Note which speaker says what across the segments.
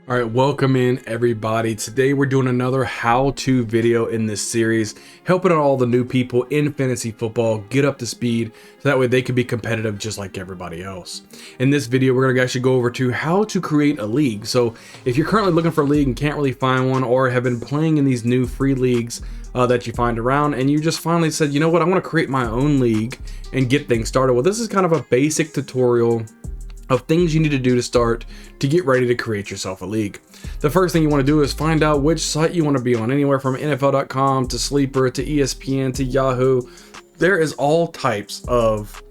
Speaker 1: All right, welcome in everybody. Today we're doing another how-to video in this series, helping all the new people in fantasy football get up to speed so that way they can be competitive just like everybody else. In this video, we're going to actually go over to how to create a league. So if you're currently looking for a league and can't really find one, or have been playing in these new free leagues that you find around, and you just finally said, you know what, I want to create my own league and get things started. Well, this is kind of a basic tutorial of things you need to do to start to get ready to create yourself a league. The first thing you want to do is find out which site you want to be on, anywhere from NFL.com to Sleeper to ESPN to Yahoo. There is all types of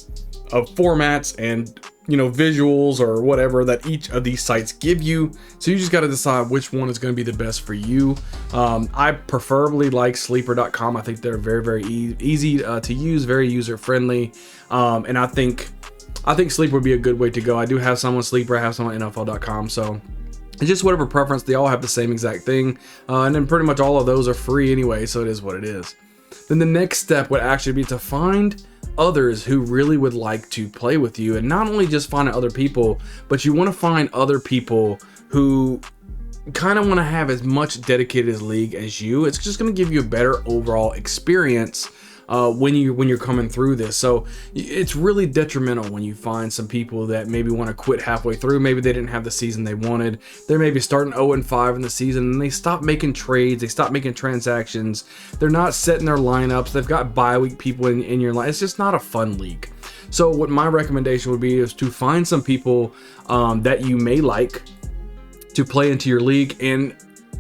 Speaker 1: formats and visuals or whatever that each of these sites give you. So you just got to decide which one is going to be the best for you. I preferably like Sleeper.com. I think they're very easy to use, very user friendly, and I think Sleeper would be a good way to go. I do have some on Sleeper, I have some on NFL.com, so it's just whatever preference. They all have the same exact thing, and then pretty much all of those are free anyway, so it is what it is. Then the next step would actually be to find others who really would like to play with you, and not only just find other people, but you want to find other people who kind of want to have as much dedicated league as you. It's just going to give you a better overall experience when you're coming through this. So it's really detrimental when you find some people that maybe want to quit halfway through. Maybe they didn't have the season they wanted. They're maybe starting 0-5 in the season, and they stop making trades, they stop making transactions, they're not setting their lineups, they've got bye week people in your line. It's just not a fun league. So what my recommendation would be is to find some people that you may like to play into your league. And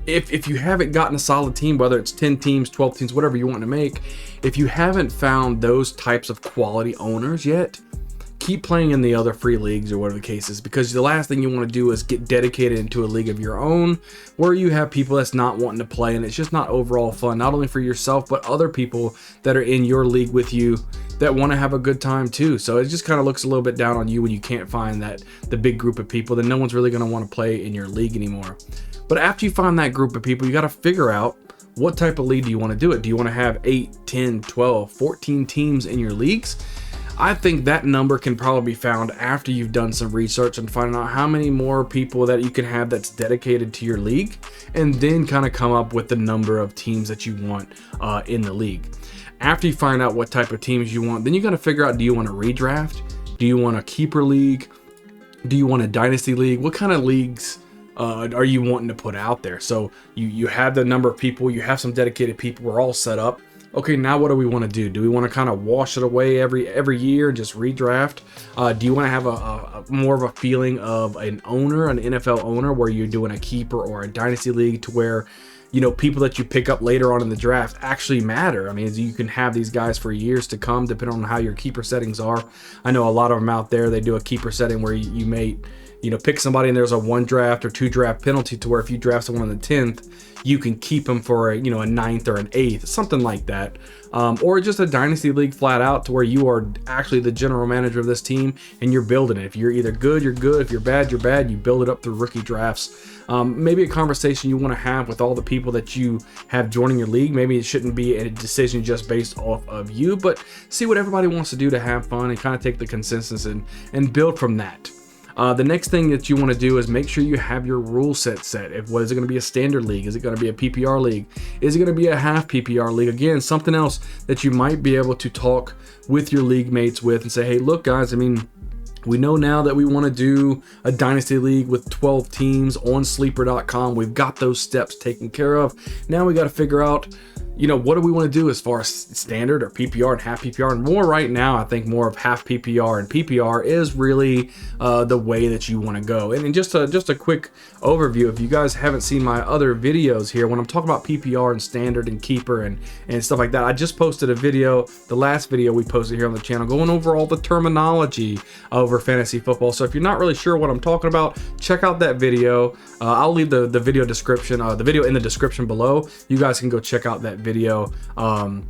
Speaker 1: if you haven't gotten a solid team, whether it's 10 teams, 12 teams, whatever you want to make, if you haven't found those types of quality owners yet, keep playing in the other free leagues or whatever the case is, because the last thing you want to do is get dedicated into a league of your own where you have people that's not wanting to play, and it's just not overall fun, not only for yourself but other people that are in your league with you that want to have a good time too. So it just kind of looks a little bit down on you when you can't find the big group of people. Then no one's really going to want to play in your league anymore. But after you find that group of people, you got to figure out what type of league do you want to do it. Do you want to have 8, 10, 12, 14 teams in your leagues? I think that number can probably be found after you've done some research and find out how many more people that you can have that's dedicated to your league, and then kind of come up with the number of teams that you want in the league. After you find out what type of teams you want, then you got to figure out, do you want a redraft? Do you want a keeper league? Do you want a dynasty league? What kind of leagues are you wanting to put out there? So you have the number of people, you have some dedicated people, we're all set up. Okay, now what do we want to do? Do we want to kind of wash it away every year and just redraft? Do you want to have a more of a feeling of an owner, an NFL owner, where you're doing a keeper or a dynasty league to where people that you pick up later on in the draft actually matter? I mean, you can have these guys for years to come depending on how your keeper settings are. I know a lot of them out there, they do a keeper setting where you may pick somebody and there's a 1 draft or 2 draft penalty, to where if you draft someone in the 10th, you can keep them for a 9th or an 8th, something like that. Or just a dynasty league flat out, to where you are actually the general manager of this team and you're building it. If you're either good, you're good. If you're bad, you're bad. You build it up through rookie drafts. Maybe a conversation you want to have with all the people that you have joining your league. Maybe it shouldn't be a decision just based off of you, but see what everybody wants to do to have fun and kind of take the consensus and build from that. The next thing that you want to do is make sure you have your rule set. What is it going to be, a standard league? Is it going to be a PPR league? Is it going to be a half PPR league? Again, something else that you might be able to talk with your league mates with and say, hey, look guys, I mean, we know now that we want to do a dynasty league with 12 teams on sleeper.com. We've got those steps taken care of. Now we got to figure out, what do we want to do as far as standard or PPR and half PPR? And more right now, I think more of half PPR and PPR is really the way that you want to go. And just a quick overview, if you guys haven't seen my other videos here, when I'm talking about PPR and standard and keeper and stuff like that, I just posted a video, the last video we posted here on the channel, going over all the terminology over fantasy football. So if you're not really sure what I'm talking about, check out that video. I'll leave the video description, the video in the description below. You guys can go check out that video, and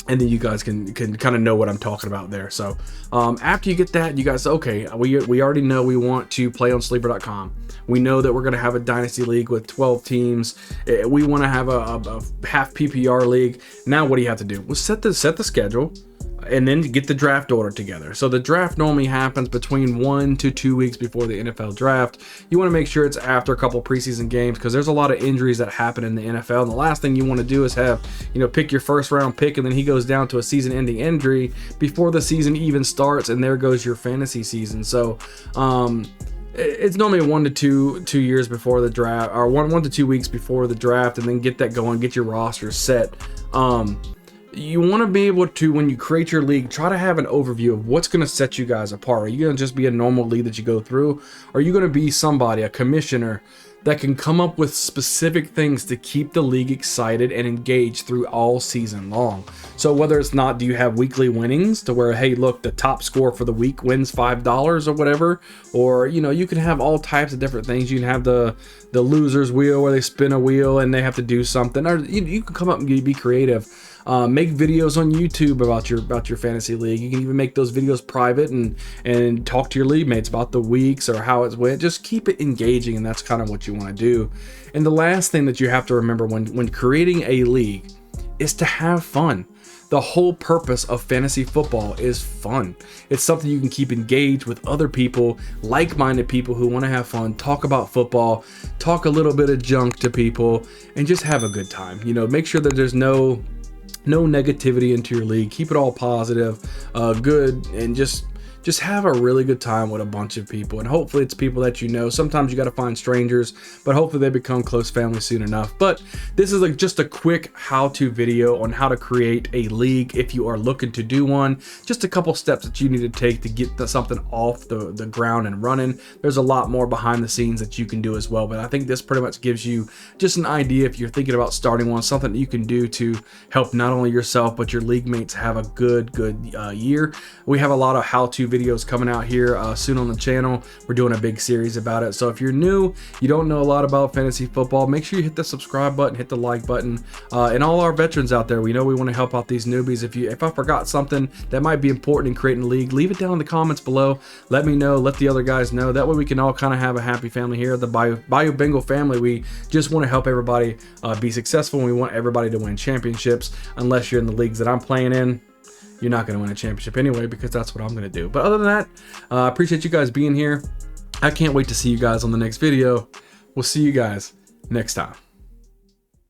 Speaker 1: then you guys can kind of know what I'm talking about there. So after you get that, you guys, okay, we already know we want to play on sleeper.com. We know that we're going to have a dynasty league with 12 teams. We want to have a half PPR league. Now what do you have to do? Well, set the schedule. and then get the draft order together. So the draft normally happens between 1 to 2 weeks before the NFL draft. You want to make sure it's after a couple preseason games, because there's a lot of injuries that happen in the NFL, and the last thing you want to do is have, pick your first round pick and then he goes down to a season-ending injury before the season even starts, and there goes your fantasy season. So it's normally 1 to 2 years before the draft, or 1 to 2 weeks before the draft, and then get that going, get your roster set. You want to be able to, when you create your league, try to have an overview of what's going to set you guys apart. Are you going to just be a normal league that you go through? Or are you going to be somebody, a commissioner, that can come up with specific things to keep the league excited and engaged through all season long? So whether it's not, do you have weekly winnings to where, hey, look, the top score for the week wins $5 or whatever? Or, you can have all types of different things. You can have the loser's wheel, where they spin a wheel and they have to do something. Or you can come up and be creative. Make videos on YouTube about your fantasy league. You can even make those videos private and talk to your league mates about the weeks or how it's went. Just keep it engaging, and that's kind of what you want to do. And the last thing that you have to remember when creating a league is to have fun. The whole purpose of fantasy football is fun. It's something you can keep engaged with other people, like-minded people who want to have fun, talk about football, talk a little bit of junk to people, and just have a good time. Make sure that there's no negativity into your league. Keep it all positive, good, and just have a really good time with a bunch of people. And hopefully it's people that you know. Sometimes you got to find strangers, but hopefully they become close family soon enough. But this is just a quick how-to video on how to create a league if you are looking to do one. Just a couple steps that you need to take to get something off the ground and running. There's a lot more behind the scenes that you can do as well, but I think this pretty much gives you just an idea, if you're thinking about starting one, something that you can do to help not only yourself but your league mates have a good year. We have a lot of how-to videos coming out here soon on the channel. We're doing a big series about it. So if you're new, you don't know a lot about fantasy football, make sure you hit the subscribe button, hit the like button, and all our veterans out there, we know we want to help out these newbies. If I forgot something that might be important in creating a league, leave it down in the comments below. Let me know, let the other guys know. That way we can all kind of have a happy family here. The Bayou Bengal family, we just want to help everybody be successful, and we want everybody to win championships. Unless you're in the leagues that I'm playing in, you're not going to win a championship anyway, because that's what I'm going to do. But other than that, I appreciate you guys being here. I can't wait to see you guys on the next video. We'll see you guys next time.